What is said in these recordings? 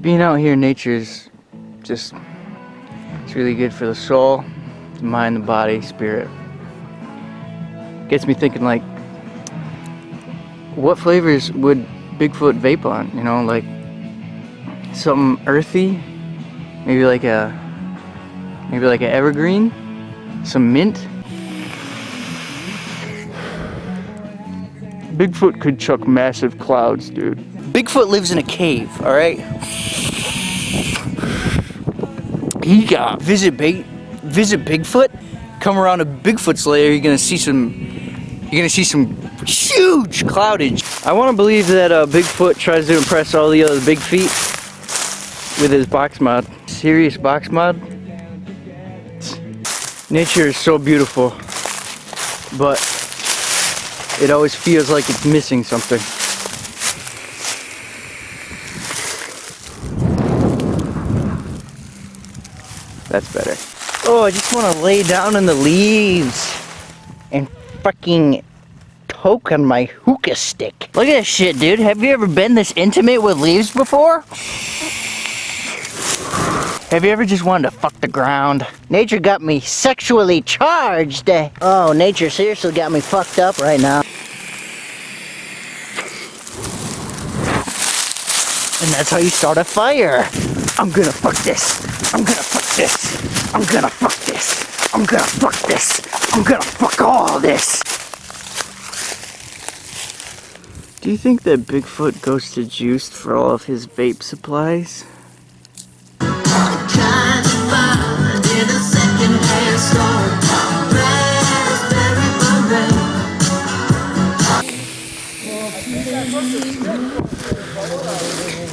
being out here in nature is just, it's really good for the soul, the mind, the body, spirit. Gets me thinking, like, what flavors would Bigfoot vape on? You know, like something earthy, maybe like a evergreen, some mint. Bigfoot could chuck massive clouds, dude. Bigfoot lives in a cave, alright? Visit Bigfoot? Come around to Bigfoot's lair, you're gonna see some huge cloudage. I wanna believe that Bigfoot tries to impress all the other big feet with his box mod. Serious box mod. Nature is so beautiful, but it always feels like it's missing something. That's better. Oh, I just want to lay down in the leaves and fucking poke on my hookah stick. Look at this shit, dude. Have you ever been this intimate with leaves before? Have you ever just wanted to fuck the ground? Nature got me sexually charged. Oh, nature seriously got me fucked up right now. And that's how you start a fire. I'm gonna fuck this. I'm gonna fuck this. I'm gonna fuck this. I'm gonna fuck this. I'm gonna fuck all this. Do you think that Bigfoot goes to Juiced for all of his vape supplies?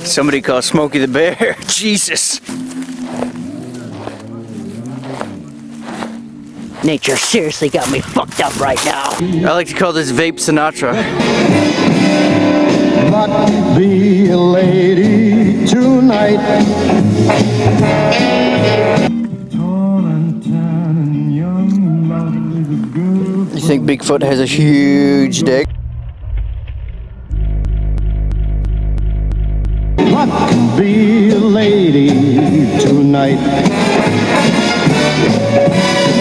Somebody call Smokey the Bear. Jesus. Nature seriously got me fucked up right now. I like to call this Vape Sinatra. But be a lady tonight. You think Bigfoot has a huge dick? Be a lady tonight.